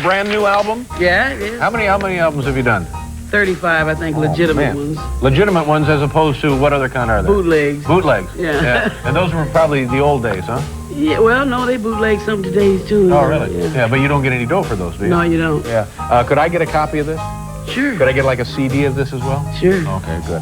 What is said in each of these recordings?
brand new album? Yeah, it is. How many albums have you done? 35, I think, legitimate ones. Legitimate ones as opposed to what other kind are they? Bootlegs. Bootlegs. Yeah. And those were probably the old days, huh? Yeah, well, no, they bootleg some today's too. Oh, really? Yeah, but you don't get any dough for those, do you? No, you don't. Yeah. Could I get a copy of this? Sure. Could I get like a CD of this as well? Sure. Okay, good.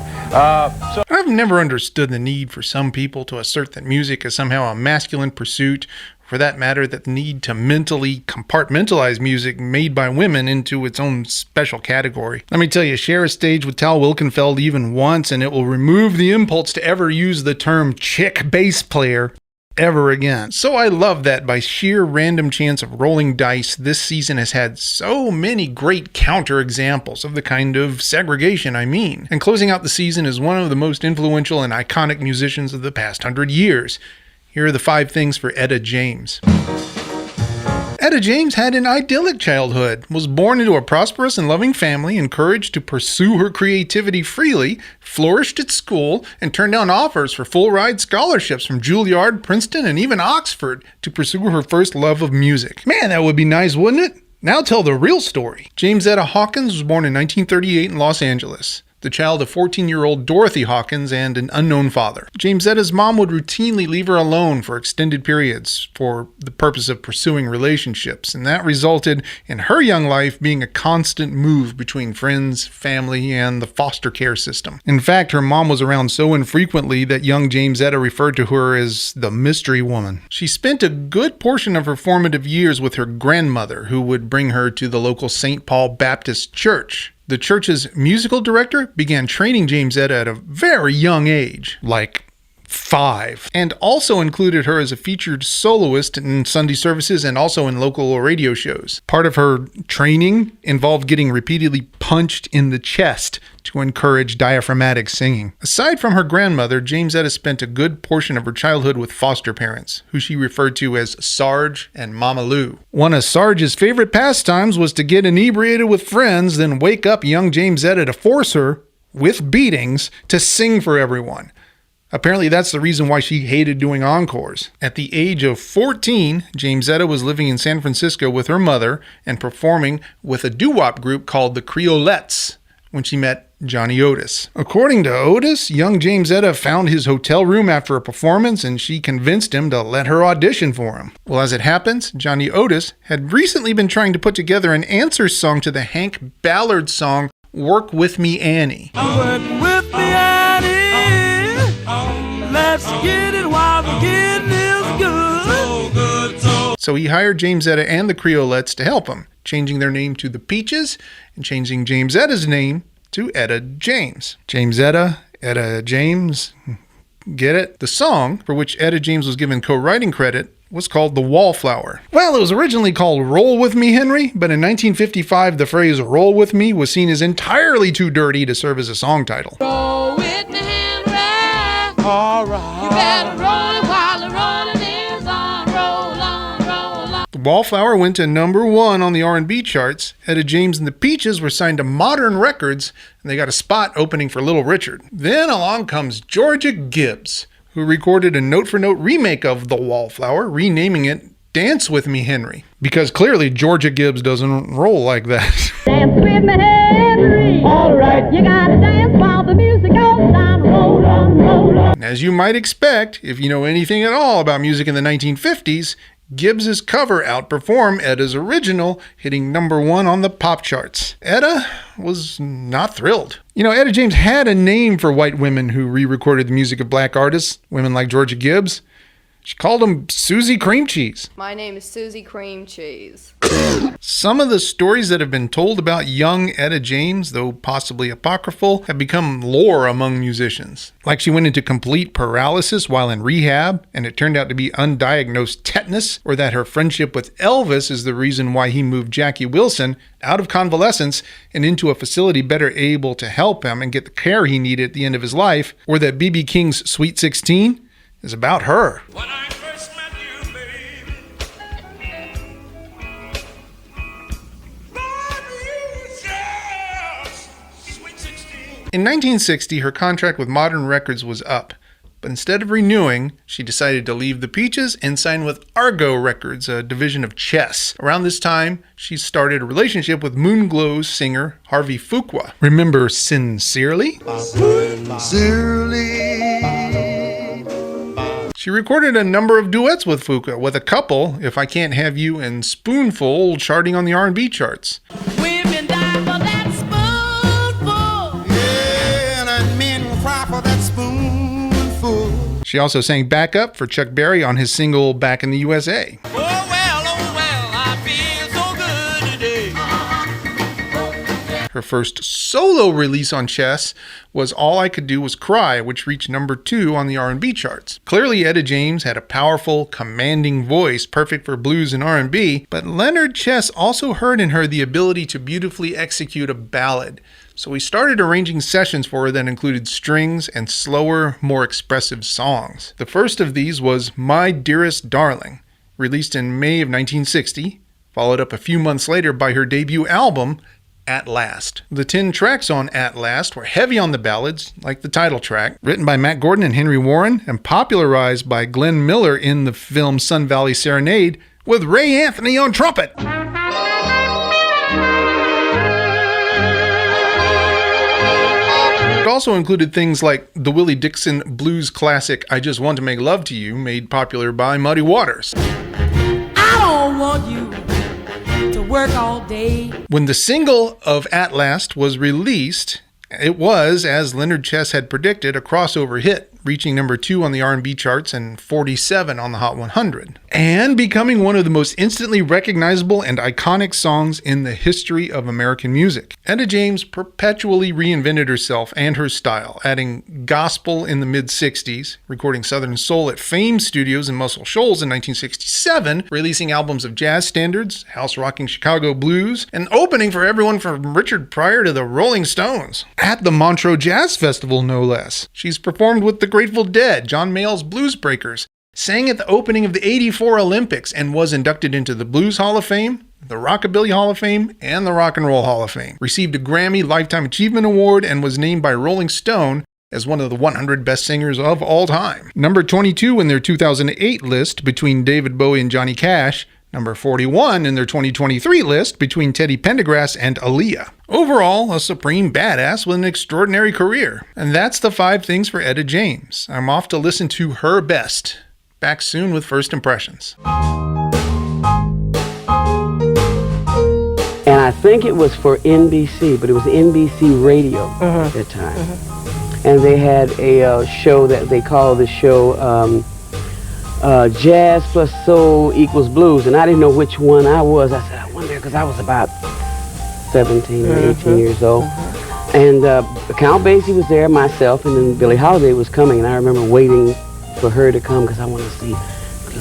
I've never understood the need for some people to assert that music is somehow a masculine pursuit, or for that matter, that the need to mentally compartmentalize music made by women into its own special category. Let me tell you, share a stage with Tal Wilkenfeld even once, and it will remove the impulse to ever use the term chick bass player ever again. So I love that by sheer random chance of rolling dice, this season has had so many great counter examples of the kind of segregation I mean. And closing out the season is one of the most influential and iconic musicians of the past 100 years. Here are the 5 things for Etta James. Etta James had an idyllic childhood, was born into a prosperous and loving family, encouraged to pursue her creativity freely, flourished at school, and turned down offers for full-ride scholarships from Juilliard, Princeton, and even Oxford to pursue her first love of music. Man, that would be nice, wouldn't it? Now tell the real story. James Etta Hawkins was born in 1938 in Los Angeles, the child of 14-year-old Dorothy Hawkins and an unknown father. James Etta's mom would routinely leave her alone for extended periods for the purpose of pursuing relationships, and that resulted in her young life being a constant move between friends, family, and the foster care system. In fact, her mom was around so infrequently that young James Etta referred to her as the mystery woman. She spent a good portion of her formative years with her grandmother, who would bring her to the local St. Paul Baptist Church. The church's musical director began training James Etta at a very young age, like 5, and also included her as a featured soloist in Sunday services and also in local radio shows. Part of her training involved getting repeatedly punched in the chest to encourage diaphragmatic singing. Aside from her grandmother, James Etta spent a good portion of her childhood with foster parents, who she referred to as Sarge and Mama Lou. One of Sarge's favorite pastimes was to get inebriated with friends, then wake up young James Etta to force her, with beatings, to sing for everyone. Apparently that's the reason why she hated doing encores. At the age of 14, James Etta was living in San Francisco with her mother and performing with a doo-wop group called the Creolettes when she met Johnny Otis. According to Otis, young James Etta found his hotel room after a performance and she convinced him to let her audition for him. Well, as it happens, Johnny Otis had recently been trying to put together an answer song to the Hank Ballard song, Work With Me, Annie. Work with me, Annie. Let's get it while the getting is good. So good, So he hired James Etta and the Creolettes to help him, changing their name to the Peaches and changing James Etta's name to Etta James. James Etta, Etta James, get it? The song, for which Etta James was given co-writing credit, was called The Wallflower. Well, it was originally called Roll With Me, Henry, but in 1955, the phrase Roll With Me was seen as entirely too dirty to serve as a song title. Roll with me, Henry. all right. You better roll it while the rolling is on. Roll on, roll on. The Wallflower went to number 1 on the R&B charts. Etta James and the Peaches were signed to Modern Records, and they got a spot opening for Little Richard. Then along comes Georgia Gibbs, who recorded a note-for-note remake of The Wallflower, renaming it Dance With Me, Henry. Because clearly Georgia Gibbs doesn't roll like that. Dance with me, Henry. All right. You gotta dance while the music goes down. Roll on, roll on. As you might expect, if you know anything at all about music in the 1950s, Gibbs's cover outperformed Etta's original, hitting number 1 on the pop charts. Etta was not thrilled. You know, Etta James had a name for white women who re-recorded the music of black artists, women like Georgia Gibbs. She called them Susie Cream Cheese. My name is Susie Cream Cheese. Some of the stories that have been told about young Etta James, though possibly apocryphal, have become lore among musicians. Like she went into complete paralysis while in rehab, and it turned out to be undiagnosed tetanus, or that her friendship with Elvis is the reason why he moved Jackie Wilson out of convalescence and into a facility better able to help him and get the care he needed at the end of his life, or that B.B. King's Sweet 16 is about her. When I first met you, baby, you just sweet 16. In 1960, her contract with Modern Records was up, But instead of renewing, she decided to leave the Peaches and sign with Argo Records, a division of Chess. Around this time, she started a relationship with Moonglow's singer Harvey Fuqua. Remember Sincerely? She recorded a number of duets with Fuqua, with a couple, If I Can't Have You and Spoonful, charting on the R&B charts. Women die for that spoonful. Yeah, and men will cry for that spoonful. She also sang backup for Chuck Berry on his single Back in the USA. Oh well, I feel so good today. Her first solo release on Chess was All I Could Do Was Cry, which reached number 2 on the R&B charts. Clearly, Etta James had a powerful, commanding voice, perfect for blues and R&B, but Leonard Chess also heard in her the ability to beautifully execute a ballad. So he started arranging sessions for her that included strings and slower, more expressive songs. The first of these was My Dearest Darling, released in May of 1960, followed up a few months later by her debut album, At Last. The 10 tracks on At Last were heavy on the ballads, like the title track, written by Matt Gordon and Henry Warren, and popularized by Glenn Miller in the film Sun Valley Serenade, with Ray Anthony on trumpet. It also included things like the Willie Dixon blues classic I Just Want to Make Love to You, made popular by Muddy Waters. I don't want you to work all day. When the single of At Last was released, it was, as Leonard Chess had predicted, a crossover hit, reaching number 2 on the R&B charts and 47 on the Hot 100, and becoming one of the most instantly recognizable and iconic songs in the history of American music. Etta James perpetually reinvented herself and her style, adding gospel in the mid-60s, recording Southern Soul at Fame Studios in Muscle Shoals in 1967, releasing albums of jazz standards, house-rocking Chicago blues, and opening for everyone from Richard Pryor to the Rolling Stones. At the Montreux Jazz Festival, no less. She's performed with the Grateful Dead, John Mayall's Blues Breakers, sang at the opening of the '84 Olympics, and was inducted into the Blues Hall of Fame, the Rockabilly Hall of Fame, and the Rock and Roll Hall of Fame. Received a Grammy Lifetime Achievement Award and was named by Rolling Stone as one of the 100 best singers of all time. Number 22 in their 2008 list between David Bowie and Johnny Cash. Number 41 in their 2023 list between Teddy Pendergrass and Aaliyah. Overall, a supreme badass with an extraordinary career. And that's the 5 things for Etta James. I'm off to listen to her best. Back soon with First Impressions. And I think it was for NBC, but it was NBC Radio at the time. And they had a show that they called the show Jazz plus Soul equals Blues, and I didn't know which one I was. I said, I wonder, because I was about 17 or 18 years old. And Count Basie was there, myself, and then Billie Holiday was coming, and I remember waiting for her to come because I wanted to see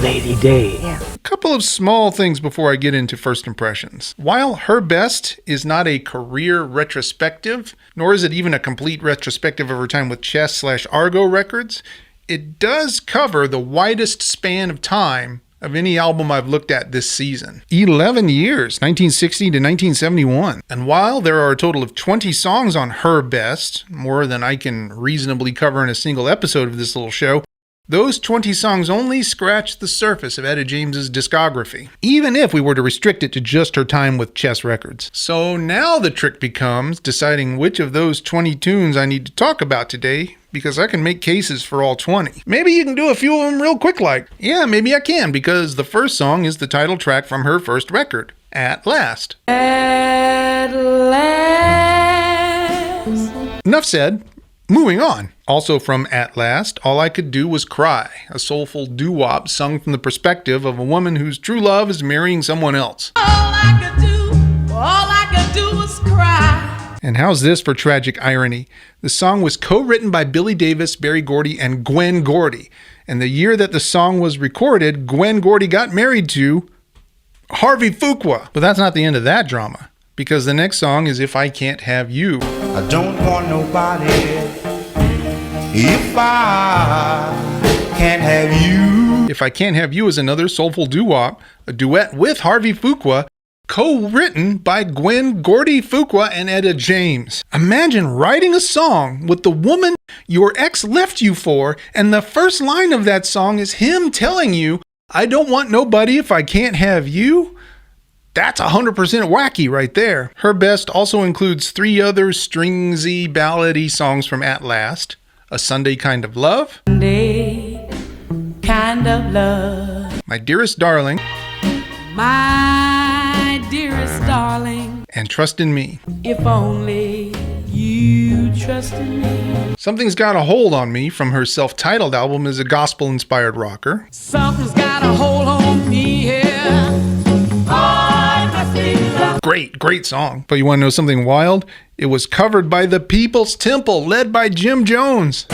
Lady Day. A couple of small things before I get into First Impressions. While Her Best is not a career retrospective, nor is it even a complete retrospective of her time with Chess/Argo Records, it does cover the widest span of time of any album I've looked at this season. 11 years, 1960 to 1971. And while there are a total of 20 songs on Her Best, more than I can reasonably cover in a single episode of this little show, those 20 songs only scratch the surface of Etta James's discography, even if we were to restrict it to just her time with Chess Records. So now the trick becomes deciding which of those 20 tunes I need to talk about today, because I can make cases for all 20. Maybe you can do a few of them real quick like. Yeah, maybe I can, because the first song is the title track from her first record, At Last. At last. Enough said. Moving on. Also from At Last, All I Could Do Was Cry, a soulful doo-wop sung from the perspective of a woman whose true love is marrying someone else. All I could do was cry. And how's this for tragic irony? The song was co-written by Billy Davis, Berry Gordy, and Gwen Gordy. And the year that the song was recorded, Gwen Gordy got married to Harvey Fuqua. But that's not the end of that drama, because the next song is If I Can't Have You. I don't want nobody if I can't have you. If I Can't Have You is another soulful doo-wop, a duet with Harvey Fuqua, co-written by Gwen Gordy Fuqua and Etta James. Imagine writing a song with the woman your ex left you for, and the first line of that song is him telling you, "I don't want nobody if I can't have you." That's 100% wacky right there. Her best also includes 3 other stringsy, ballady songs from At Last: A Sunday Kind of Love, Sunday kind of love, My Dearest Darling, my dearest darling, and Trust in Me. if only you trusted me. Something's Got a Hold on Me from her self-titled album is a gospel-inspired rocker. Something's got a hold on me here. Great song. But you want to know something wild? It was covered by the People's Temple, led by Jim Jones.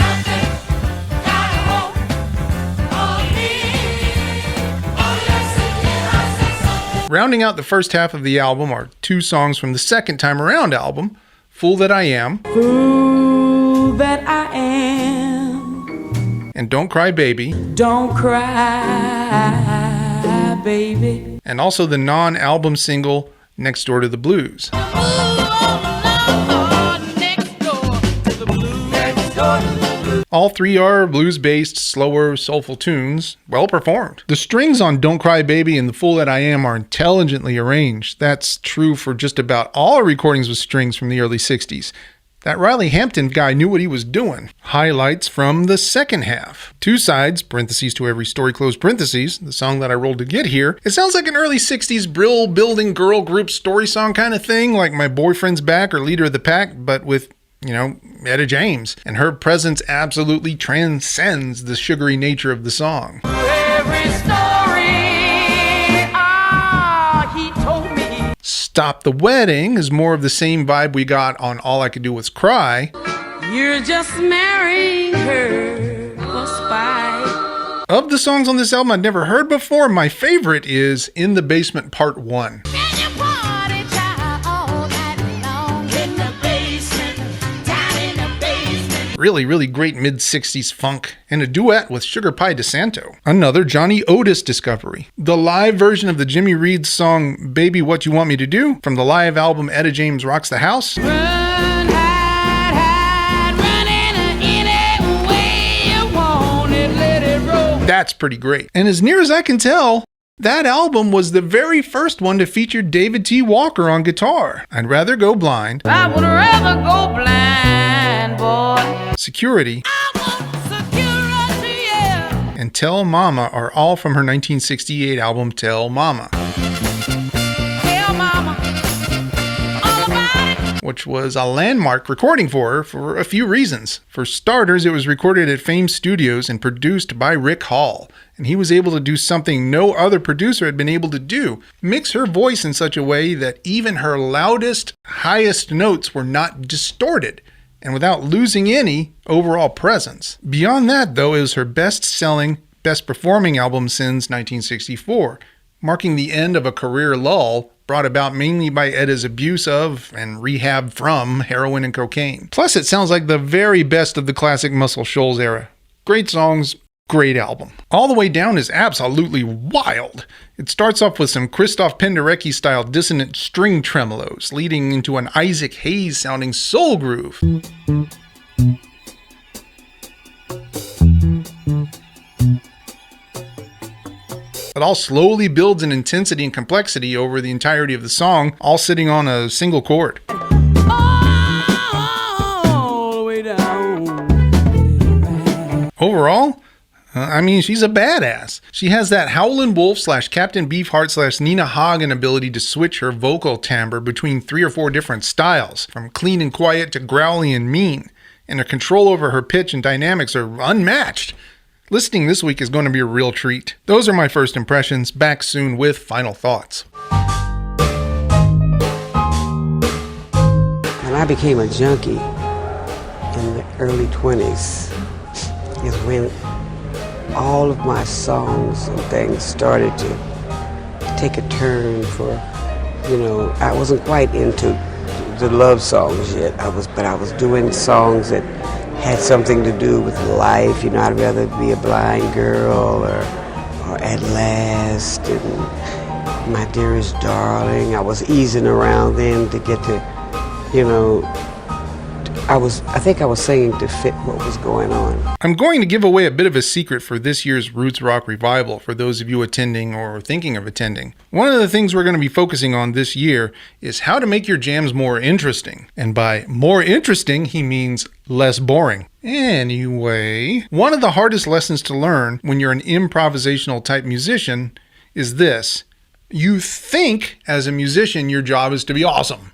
Rounding out the first half of the album are 2 songs from the Second Time Around album, Fool That I Am, Fool that I am. and Don't Cry Baby, Don't cry, baby. and also the non-album single Next Door to the Blues. All 3 are blues-based, slower, soulful tunes, well performed. The strings on Don't Cry Baby and The Fool That I Am are intelligently arranged. That's true for just about all recordings with strings from the early 60s. That Riley Hampton guy knew what he was doing. Highlights from the second half. 2 sides, parentheses to every story, close parentheses, the song that I rolled to get here. It sounds like an early 60s brill-building girl group story song kind of thing, like My Boyfriend's Back or Leader of the Pack, but with, Etta James. And her presence absolutely transcends the sugary nature of the song. Every story, he told me. Stop the Wedding is more of the same vibe we got on All I Could Do Was Cry. You're just marrying her for spite. Of the songs on this album I'd never heard before, my favorite is In the Basement Part 1. Really great mid-60s funk, and a duet with Sugar Pie DeSanto. Another Johnny Otis discovery. The live version of the Jimmy Reed song Baby What You Want Me to Do from the live album Etta James Rocks the House. Run, hide, run any way you want it, let it roll. That's pretty great. And as near as I can tell, that album was the very first one to feature David T. Walker on guitar. I'd Rather Go Blind. I would rather go blind, boy. Security, yeah. and Tell Mama are all from her 1968 album Tell Mama, Tell mama all about it. which was a landmark recording for her for a few reasons. For starters, it was recorded at Fame Studios and produced by Rick Hall, and he was able to do something no other producer had been able to do: mix her voice in such a way that even her loudest, highest notes were not distorted, and without losing any overall presence. Beyond that, though, it was her best-selling, best-performing album since 1964, marking the end of a career lull brought about mainly by Etta's abuse of and rehab from heroin and cocaine. Plus, it sounds like the very best of the classic Muscle Shoals era. Great songs, great album. All the Way Down is absolutely wild. It starts off with some Christoph Penderecki-style dissonant string tremolos, leading into an Isaac Hayes-sounding soul groove. It all slowly builds in intensity and complexity over the entirety of the song, all sitting on a single chord. All the way down. Overall, she's a badass. She has that Howlin' Wolf / Captain Beefheart / Nina Hagen ability to switch her vocal timbre between 3 or 4 different styles, from clean and quiet to growly and mean, and her control over her pitch and dynamics are unmatched. Listening this week is going to be a real treat. Those are my first impressions. Back soon with final thoughts. When I became a junkie in the early 20s is when all of my songs and things started to take a turn for, I wasn't quite into the love songs yet. I was doing songs that had something to do with life. I'd rather be a blind girl or At Last, and My Dearest Darling. I was easing around then to get to, you know, I think I was singing to fit what was going on. I'm going to give away a bit of a secret for this year's Roots Rock Revival for those of you attending or thinking of attending. One of the things we're going to be focusing on this year is how to make your jams more interesting. And by more interesting, he means less boring. Anyway, one of the hardest lessons to learn when you're an improvisational type musician is this. You think as a musician your job is to be awesome.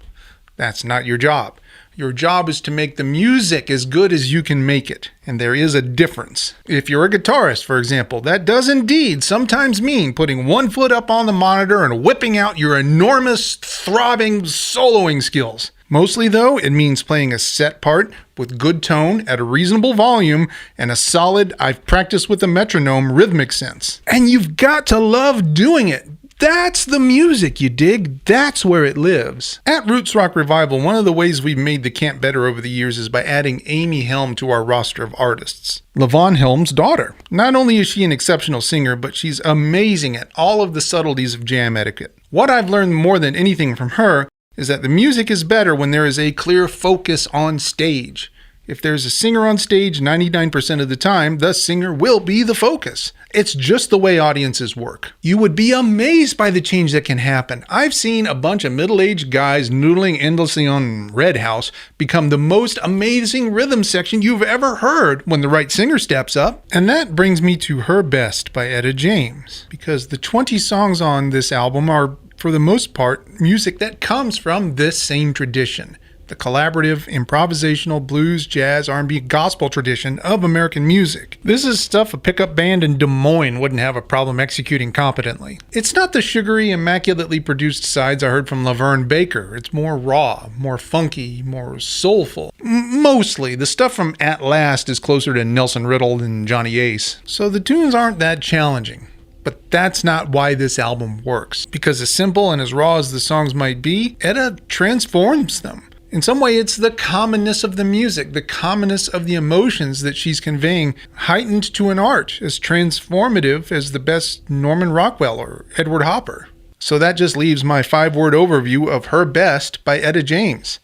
That's not your job. Your job is to make the music as good as you can make it, and there is a difference. If you're a guitarist, for example, that does indeed sometimes mean putting one foot up on the monitor and whipping out your enormous, throbbing soloing skills. Mostly, though, it means playing a set part with good tone at a reasonable volume and a solid, I've practiced with a metronome rhythmic sense. And you've got to love doing it. That's the music, you dig? That's where it lives. At Roots Rock Revival, one of the ways we've made the camp better over the years is by adding Amy Helm to our roster of artists. LaVon Helm's daughter. Not only is she an exceptional singer, but she's amazing at all of the subtleties of jam etiquette. What I've learned more than anything from her is that the music is better when there is a clear focus on stage. If there's a singer on stage 99% of the time, the singer will be the focus. It's just the way audiences work. You would be amazed by the change that can happen. I've seen a bunch of middle-aged guys noodling endlessly on Red House become the most amazing rhythm section you've ever heard when the right singer steps up. And that brings me to Her Best by Etta James, because the 20 songs on this album are, for the most part, music that comes from this same tradition. The collaborative, improvisational, blues, jazz, R&B, gospel tradition of American music. This is stuff a pickup band in Des Moines wouldn't have a problem executing competently. It's not the sugary, immaculately produced sides I heard from Laverne Baker. It's more raw, more funky, more soulful. Mostly. The stuff from At Last is closer to Nelson Riddle than Johnny Ace. So the tunes aren't that challenging. But that's not why this album works. Because as simple and as raw as the songs might be, Etta transforms them. In some way, it's the commonness of the music, the commonness of the emotions that she's conveying, heightened to an art as transformative as the best Norman Rockwell or Edward Hopper. So that just leaves my 5-word overview of Her Best by Etta James.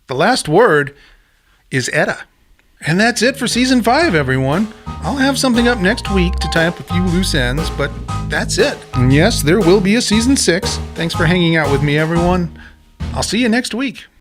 The last word is Etta. And that's it for Season 5, everyone. I'll have something up next week to tie up a few loose ends, but that's it. And yes, there will be a Season 6. Thanks for hanging out with me, everyone. I'll see you next week.